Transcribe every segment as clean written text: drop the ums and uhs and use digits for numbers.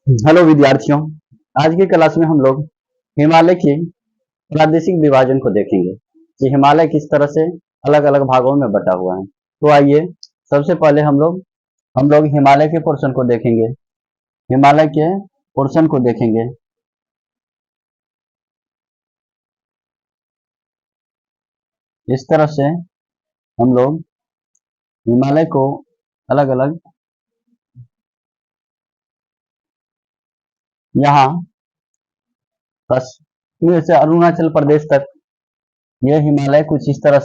Hello विद्यार्थियों। आज की क्लास में हम लोग हिमालय के प्रादेशिक विभाजन को देखेंगे कि हिमालय किस तरह से अलग अलग भागों में बटा हुआ है। तो आइए सबसे पहले हम लोग हिमालय के पोर्शन को देखेंगे। हिमालय के पोर्शन को देखेंगे। इस तरह से हम लोग हिमालय को अलग अलग यहाँ कश्मीर से अरुणाचल प्रदेश तक यह हिमालय कुछ इस तरह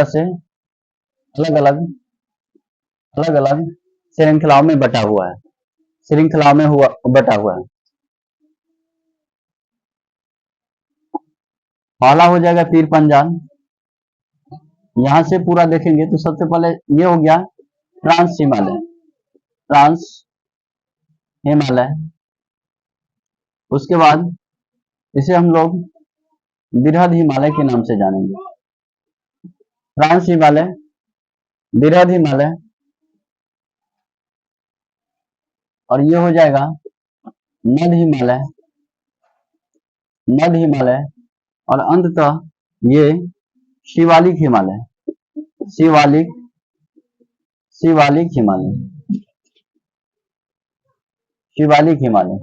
से अलग अलग श्रृंखलाओं में बटा हुआ है। श्रृंखलाओं में हुआ बटा हुआ है। पहला हो जाएगा पीर पंजाल। यहां से पूरा देखेंगे तो सबसे पहले ये हो गया ट्रांस हिमालय। ट्रांस हिमालय। उसके बाद इसे हम लोग बृहद हिमालय के नाम से जानेंगे। ट्रांस हिमालय, बृहद हिमालय, और ये हो जाएगा मध्य हिमालय। मध्य हिमालय और अंततः ये शिवालिक हिमालय। शिवालिक शिवालिक हिमालय। शिवालिक हिमालय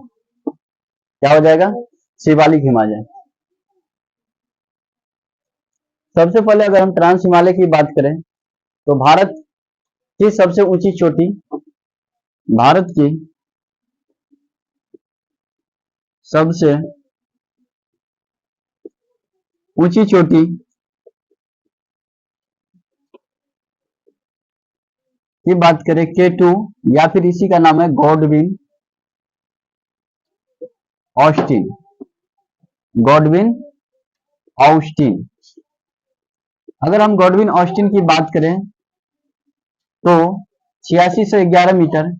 क्या हो जाएगा? शिवालिक हिमालय। सबसे पहले अगर हम ट्रांस हिमालय की बात करें तो भारत की सबसे ऊंची चोटी, भारत की सबसे ऊंची चोटी की बात करें K2 या फिर इसी का नाम है गॉडविन ऑस्टिन। Godwin Austen. अगर हम गॉडविन ऑस्टिन की बात करें तो 8611 मीटर,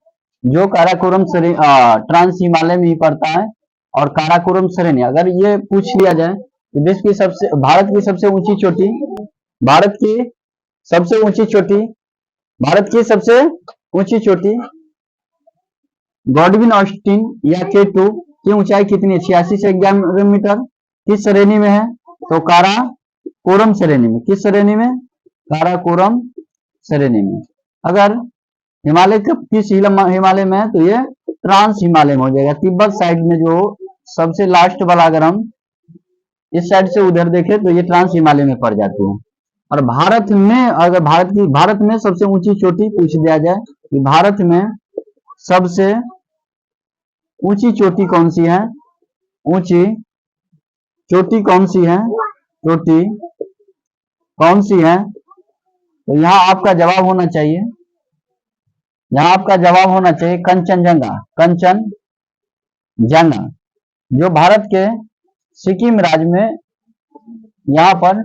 जो काराकोरम ट्रांस हिमालय में ही पड़ता है। और काराकोरम श्रेणी अगर ये पूछ लिया जाए तो भारत की सबसे ऊंची चोटी, भारत की सबसे ऊंची चोटी, भारत की सबसे ऊंची चोटी गॉडविन ऑस्टिन या K2 की ऊंचाई कितनी है? 8611 मीटर। किस श्रेणी में है? तो काराकोरम श्रेणी में। किस श्रेणी में? काराकोरम श्रेणी में। अगर हिमालय किस हिमालय में है तो ये ट्रांस हिमालय में हो जाएगा। तिब्बत साइड में जो सबसे लास्ट वाला, अगर हम इस साइड से उधर देखें तो ये ट्रांस हिमालय में पड़ जाती है। और भारत में अगर भारत में सबसे ऊंची चोटी पूछ दिया जाए कि भारत में सबसे ऊंची चोटी कौन सी है? ऊंची चोटी कौन सी है? चोटी कौन सी है? तो यहाँ आपका जवाब होना चाहिए, कंचनजंगा। कंचनजंगा जो भारत के सिक्किम राज्य में, यहाँ पर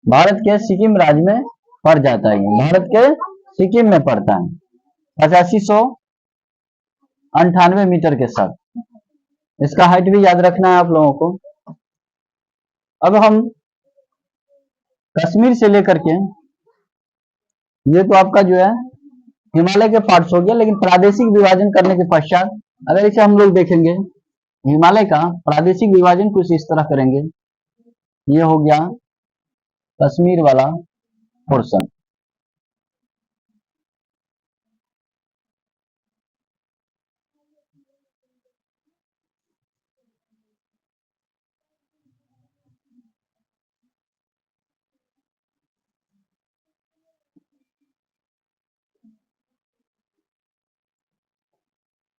भारत के सिक्किम राज्य में पड़ जाता है। भारत के सिक्किम में पड़ता है 8598 मीटर के साथ। इसका हाइट भी याद रखना है आप लोगों को। अब हम कश्मीर से लेकर के, ये तो आपका जो है हिमालय के पार्ट्स हो गया, लेकिन प्रादेशिक विभाजन करने के पश्चात अगर इसे हम लोग देखेंगे, हिमालय का प्रादेशिक विभाजन कुछ इस तरह करेंगे। ये हो गया कश्मीर वाला पोर्शन।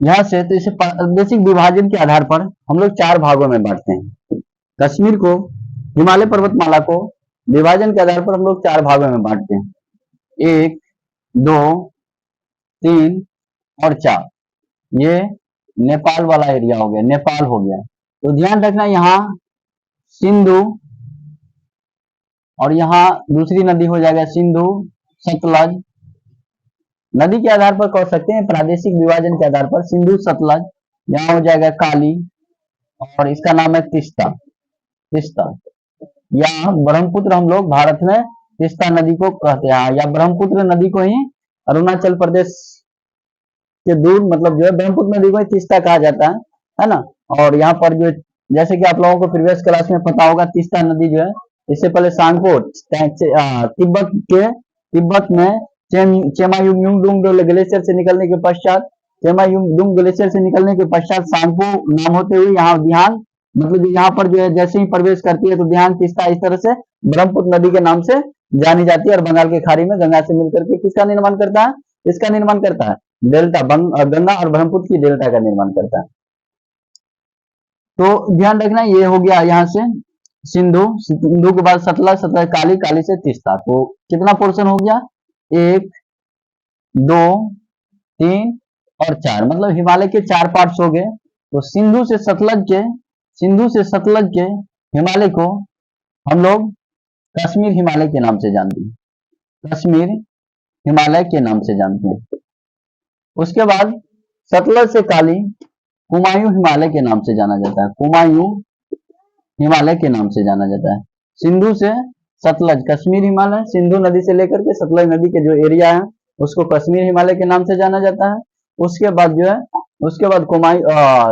यहां से तो इसे प्रादेशिक विभाजन के आधार पर हम लोग 4 भागों में बांटते हैं। कश्मीर को, हिमालय पर्वतमाला को विभाजन के आधार पर हम लोग 4 भागों में बांटते हैं। 1, 2, 3 और 4। ये नेपाल वाला एरिया हो गया, नेपाल हो गया। तो ध्यान रखना, यहाँ सिंधु और यहाँ दूसरी नदी हो जाएगा सिंधु सतलज। नदी के आधार पर कह सकते हैं, प्रादेशिक विभाजन के आधार पर सिंधु सतलज। यहाँ हो जाएगा काली, और इसका नाम है तीस्ता। तीस्ता या ब्रह्मपुत्र, हम लोग भारत में तीस्ता नदी को कहते हैं, या ब्रह्मपुत्र नदी को ही अरुणाचल प्रदेश के दूर मतलब जो है ब्रह्मपुत्र नदी को ही तीस्ता कहा जाता है ना। और यहाँ पर जो जैसे कि आप लोगों को प्रीवियस क्लास में पता होगा, तीस्ता नदी जो है इससे पहले सांगपो तिब्बत में चेमायुंगडुंग ग्लेशियर से निकलने के पश्चात, चेमायुंगडुंग ग्लेशियर से निकलने के पश्चात सांगपो नाम होते हुए यहाँ ध्यान मतलब यहाँ पर जो है जैसे ही प्रवेश करती है तो ध्यान तीस्ता इस तरह से ब्रह्मपुत्र नदी के नाम से जानी जाती है और बंगाल की खाड़ी में गंगा से मिलकर के किसका निर्माण करता है, इसका निर्माण करता है डेल्टा, गंगा और ब्रह्मपुत्र की डेल्टा का निर्माण करता है। तो ध्यान रखना ये हो गया यहाँ से सिंधु, सिंधु के बाद सतलज, सतलज काली, काली से तीस्ता। तो कितना पोर्शन हो गया, 1 2 3 और 4, मतलब हिमालय के 4 पार्ट्स हो गए। तो सिंधु से सतलज के हिमालय को हम लोग कश्मीर हिमालय के नाम से जानते हैं, कश्मीर हिमालय के नाम से जानते हैं। उसके बाद सतलज से काली कुमायूं हिमालय के नाम से जाना जाता है, कुमायूं हिमालय के नाम से जाना जाता है। सिंधु से सतलज कश्मीर हिमालय, सिंधु नदी से लेकर के सतलज नदी के जो एरिया है उसको कश्मीर हिमालय के नाम से जाना जाता है। उसके बाद जो है उसके बाद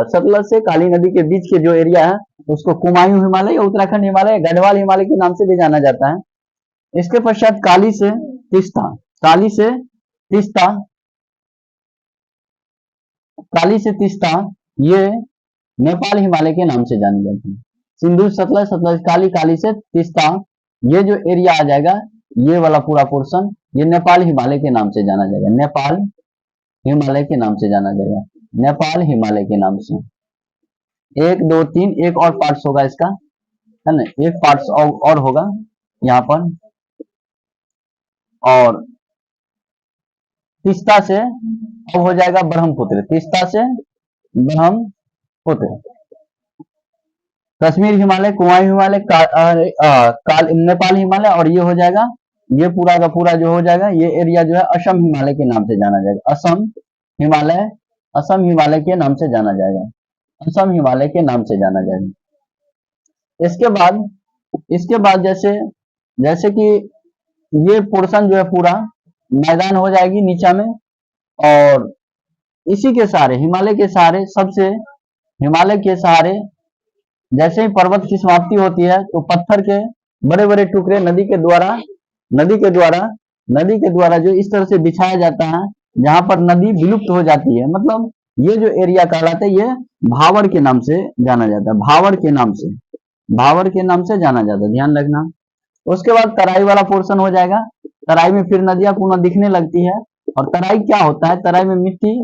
सतलज से काली नदी के बीच के जो एरिया है उसको कुमायूं हिमालय या उत्तराखंड हिमालय, गढ़वाल हिमालय के नाम से भी जाना जाता है। इसके पश्चात काली से तीस्ता, काली से तीस्ता, काली से तीस्ता ये नेपाल हिमालय के नाम से जानी जाती है। सिंधु सतलज, सतलज काली, काली से तीस्ता ये जो एरिया आ जाएगा ये वाला पूरा पोर्शन ये नेपाल हिमालय के नाम से जाना जाएगा, नेपाल हिमालय के नाम से जाना जाएगा, नेपाल हिमालय के नाम से। 1 2 3 एक और पार्ट्स होगा इसका, है ना, एक पार्ट्स और होगा यहाँ पर। और तीस्ता से अब हो जाएगा ब्रह्मपुत्र, तीस्ता से ब्रह्मपुत्र, कश्मीर हिमालय, कुमायूं हिमालय, नेपाल हिमालय, और ये हो जाएगा ये पूरा का पूरा जो हो जाएगा ये एरिया जो है असम हिमालय के नाम से जाना जाएगा, असम हिमालय, असम हिमालय के नाम से जाना जाएगा, असम हिमालय के नाम से जाना जाएगा। इसके बाद जैसे जैसे कि ये पोर्शन जो है पूरा मैदान हो जाएगी नीचा में, और इसी के सहारे हिमालय के सहारे सबसे हिमालय के सहारे जैसे ही पर्वत की समाप्ति होती है तो पत्थर के बड़े बड़े टुकड़े नदी के द्वारा जो इस तरह से बिछाया जाता है जहां पर नदी विलुप्त हो जाती है, मतलब ये जो एरिया कहलाता है ये भावर के नाम से जाना जाता है, भावर के नाम से जाना जाता है, ध्यान रखना। उसके बाद तराई वाला पोर्शन हो जाएगा, तराई में फिर नदियां पुनः दिखने लगती है, और तराई क्या होता है, तराई में मिट्टी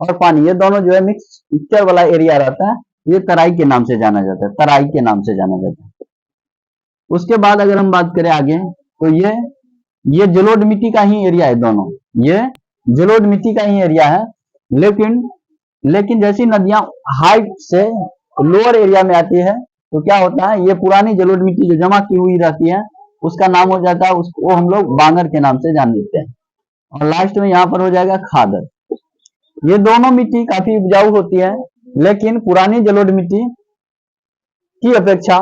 और पानी ये दोनों जो है मिक्सचर वाला एरिया रहता है, ये तराई के नाम से जाना जाता है, तराई के नाम से जाना जाता है। उसके बाद अगर हम बात करें आगे तो ये जलोढ़ मिट्टी का ही एरिया है, दोनों ये जलोढ़ मिट्टी का ही एरिया है। लेकिन जैसी नदियां हाइट से लोअर एरिया में आती है तो क्या होता है, ये पुरानी जलोढ़ मिट्टी जो जमा की हुई रहती है उसका नाम हो जाता है, उसको हम लोग बांगर के नाम से जान लेते हैं। और लास्ट में यहाँ पर हो जाएगा खादर। ये दोनों मिट्टी काफी उपजाऊ होती है, लेकिन पुरानी जलोढ़ मिट्टी की अपेक्षा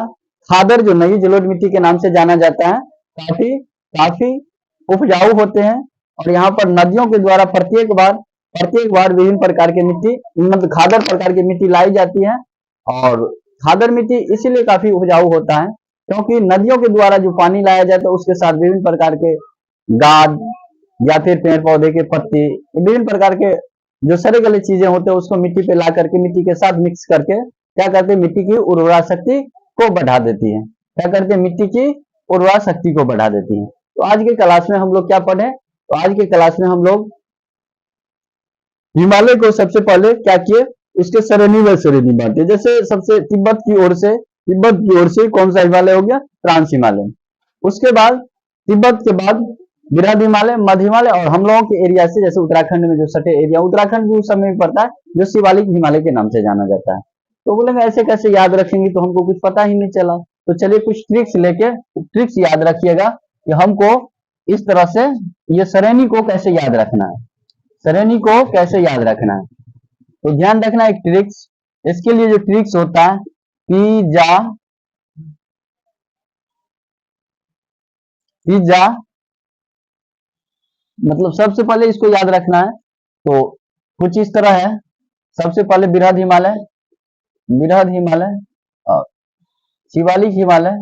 खादर जो नई जलोढ़ मिट्टी के नाम से जाना जाता है काफी उपजाऊ होते हैं। और यहाँ पर नदियों के द्वारा प्रत्येक बार विभिन्न प्रकार की मिट्टी मतलब खादर प्रकार की मिट्टी लाई जाती है, और खादर मिट्टी इसीलिए काफी उपजाऊ होता है क्योंकि नदियों के द्वारा जो पानी लाया जाता है उसके साथ विभिन्न प्रकार के गाद या फिर पेड़ पौधे के पत्ते, विभिन्न प्रकार के जो सड़े गले चीजें होते हैं उसको मिट्टी पे ला करके मिट्टी के साथ मिक्स करके क्या करते हैं, मिट्टी की उर्वरा शक्ति को बढ़ा देती है, क्या करते हैं, मिट्टी की उर्वरा शक्ति को बढ़ा देती है। तो आज के क्लास में हम लोग क्या पढ़े, तो आज के क्लास में हम लोग हिमालय को सबसे पहले क्या किए, उसके श्रेणी व श्रेणी बांटे। जैसे सबसे तिब्बत की ओर से कौन सा हिमालय हो गया, ट्रांस हिमालय। उसके बाद तिब्बत के बाद बृहद हिमालय, मध्य हिमालय, और हम लोगों के एरिया से जैसे उत्तराखंड में जो सटे एरिया, उत्तराखंड भी उस समय में पड़ता है जो शिवालिक हिमालय के नाम से जाना जाता है। तो बोलेंगे ऐसे कैसे याद रखेंगे, तो हमको कुछ पता ही नहीं चला। तो चलिए कुछ ट्रिक्स याद रखिएगा कि हमको इस तरह से ये श्रेणी को कैसे याद रखना है, श्रेणी को कैसे याद रखना है। तो ध्यान रखना एक ट्रिक्स, इसके लिए जो ट्रिक्स होता है पिज्जा मतलब सबसे पहले इसको याद रखना है। तो कुछ इस तरह है। सबसे पहले बृहद हिमालय, बृहद हिमालय, शिवालिक हिमालय,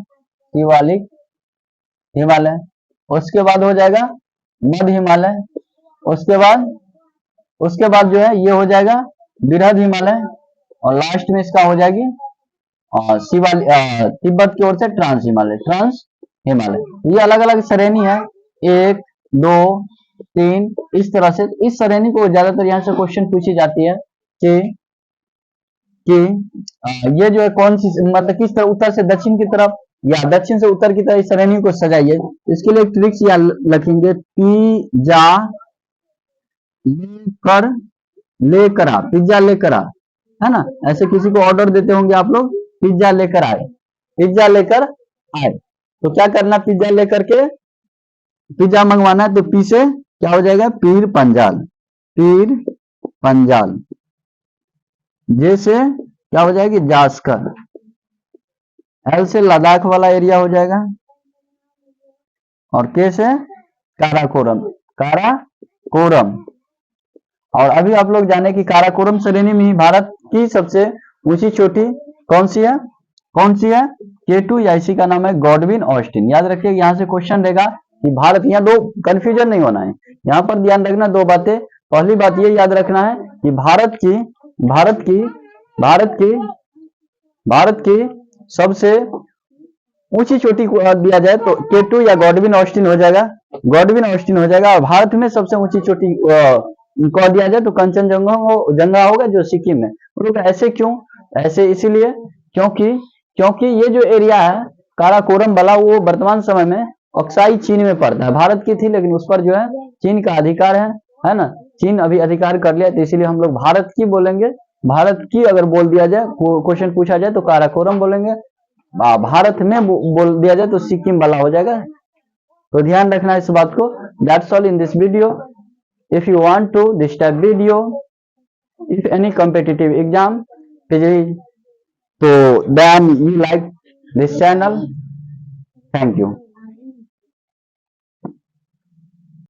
शिवालिक हिमालय, उसके बाद हो जाएगा मध्य हिमालय, उसके बाद जो है ये हो जाएगा बृहद हिमालय, और लास्ट में इसका हो जाएगी तिब्बत की ओर से ट्रांस हिमालय, ट्रांस हिमालय। ये अलग अलग श्रेणी है, 1 2 3, इस तरह से। इस श्रेणी को ज्यादातर यहाँ से क्वेश्चन पूछी जाती है कि ये जो है कौन सी, मतलब किस तरह, उत्तर से दक्षिण की तरफ या दक्षिण से उत्तर की तरफ इस श्रेणी को सजाइए। इसके लिए एक ट्रिक्स यहाँ लिखेंगे, पिज्जा लेकर, पिज्जा लेकर आ, है ना। ऐसे किसी को ऑर्डर देते होंगे आप लोग, पिज्जा लेकर आए, पिज्जा लेकर आए, तो क्या करना, पिज्जा लेकर के पिज्जा मंगवाना है, तो पी से क्या हो जाएगा, पीर पंजाल, पीर पंजाल। जे से क्या हो जाएगी, जास्कर। एल से लद्दाख वाला एरिया हो जाएगा, और के से काराकोरम, काराकोरम। और अभी आप लोग जाने की काराकोरम श्रेणी में ही भारत की सबसे ऊंची चोटी कौन सी है, कौन सी है, K2, या इसी का नाम है गॉडविन ऑस्टिन। याद रखिए, यहां से क्वेश्चन रहेगा कि भारत, यहाँ दो कंफ्यूजन नहीं होना है, यहाँ पर ध्यान रखना दो बातें। पहली बात ये याद रखना है कि भारत की सबसे ऊंची चोटी को दिया जाए तो K2 या गॉडविन ऑस्टिन हो जाएगा, गॉडविन ऑस्टिन हो जाएगा। और भारत में सबसे ऊंची चोटी को दिया जाए तो कंचनजंगा होगा, जो सिक्किम में। लोग ऐसे क्यों, ऐसे इसीलिए क्योंकि ये जो एरिया है काराकोरम वाला, वो वर्तमान समय में अक्साई चीन में पड़ता है। भारत की थी लेकिन उस पर जो है चीन का अधिकार है ना। चीन अभी अधिकार कर लिया, तो इसीलिए हम लोग भारत की बोलेंगे। भारत की अगर बोल दिया जाए, क्वेश्चन पूछा जाए तो काराकोरम बोलेंगे। भारत में बोल दिया जाए तो सिक्किम वाला हो जाएगा। तो ध्यान रखना इस बात को। That's all in this video. If you want to this type video, if any competitive exam, तो then you like this channel. Thank you.